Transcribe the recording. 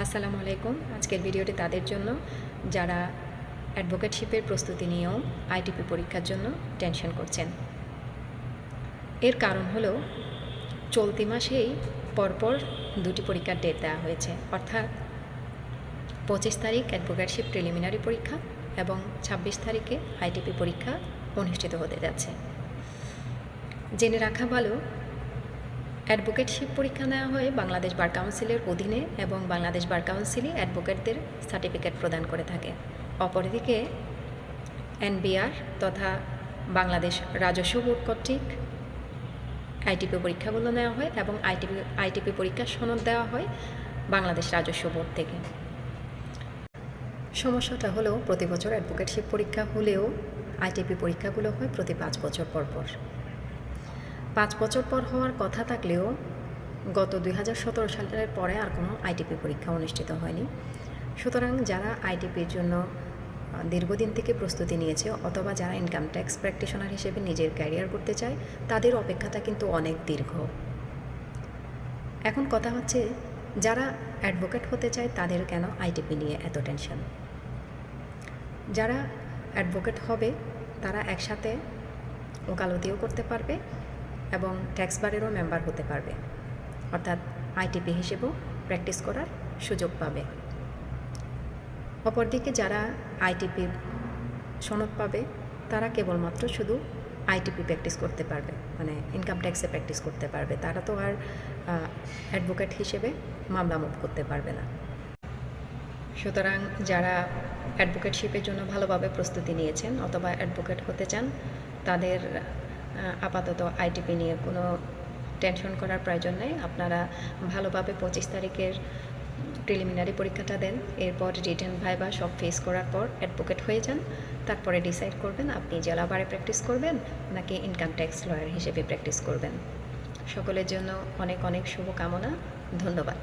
আসসালামু আলাইকুম। আজকের ভিডিওটি তাদের জন্য যারা অ্যাডভোকেটশিপের প্রস্তুতি নিয়েও আইটিপি পরীক্ষার জন্য টেনশন করছেন। এর কারণ হলো চলতি মাসেই পরপর দুটি পরীক্ষার ডেট দেওয়া হয়েছে, অর্থাৎ 25 তারিখ অ্যাডভোকেটশিপ প্রিলিমিনারি পরীক্ষা এবং 26 তারিখে আইটিপি পরীক্ষা অনুষ্ঠিত হতে যাচ্ছে। জেনে রাখা ভালো, অ্যাডভোকেটশিপ পরীক্ষা নেওয়া হয় বাংলাদেশ বার কাউন্সিলের অধীনে এবং বাংলাদেশ বার কাউন্সিলই অ্যাডভোকেটদের সার্টিফিকেট প্রদান করে থাকে। অপরদিকে এনবিআর তথা বাংলাদেশ রাজস্ব বোর্ড কর্তৃক আইটিপি পরীক্ষাগুলো নেওয়া হয় এবং আইটিপি পরীক্ষার সনদ দেওয়া হয় বাংলাদেশ রাজস্ব বোর্ড থেকে। সমস্যাটা হলো প্রতি বছর অ্যাডভোকেটশিপ পরীক্ষা হলেও আইটিপি পরীক্ষাগুলো হয় প্রতি 5 বছর পর পর। 5 বছর পর হওয়ার কথা থাকলেও গত 2017 সালের পরে আর কোনো আইটিপি পরীক্ষা অনুষ্ঠিত হয়নি। সুতরাং যারা আইটিপির জন্য দীর্ঘদিন থেকে প্রস্তুতি নিয়েছে অথবা যারা ইনকাম ট্যাক্স প্র্যাকটিশনার হিসেবে নিজের ক্যারিয়ার করতে চায় তাদের অপেক্ষাটা কিন্তু অনেক দীর্ঘ। এখন কথা হচ্ছে, যারা অ্যাডভোকেট হতে চায় তাদের কেন আইটিপি নিয়ে এত টেনশন? যারা অ্যাডভোকেট হবে তারা একসাথে ওকালতিও করতে পারবে এবং ট্যাক্স বারেরও মেম্বার হতে পারবে, অর্থাৎ আইটিপি হিসেবেও প্র্যাকটিস করার সুযোগ পাবে। অপরদিকে যারা আইটিপি সনদ পাবে তারা কেবলমাত্র শুধু আইটিপি প্র্যাকটিস করতে পারবে, মানে ইনকাম ট্যাক্সে প্র্যাকটিস করতে পারবে। তারা তো আর অ্যাডভোকেট হিসেবে মামলা মুভ করতে পারবে না। সুতরাং যারা অ্যাডভোকেটশিপের জন্য ভালোভাবে প্রস্তুতি নিয়েছেন অথবা অ্যাডভোকেট হতে চান তাদের আপাতত আইটিপি নিয়ে কোনো টেনশন করার প্রয়োজন নেই। আপনারা ভালোভাবে 25 তারিখের প্রিলিমিনারি পরীক্ষাটা দেন, এরপর রিটেন ভাইবা সব ফেস করার পর অ্যাডভোকেট হয়ে যান। তারপরে ডিসাইড করবেন আপনি জেলা বারে প্র্যাকটিস করবেন নাকি ইনকাম ট্যাক্স লয়ার হিসেবে প্র্যাকটিস করবেন। সকলের জন্য অনেক অনেক শুভকামনা। ধন্যবাদ।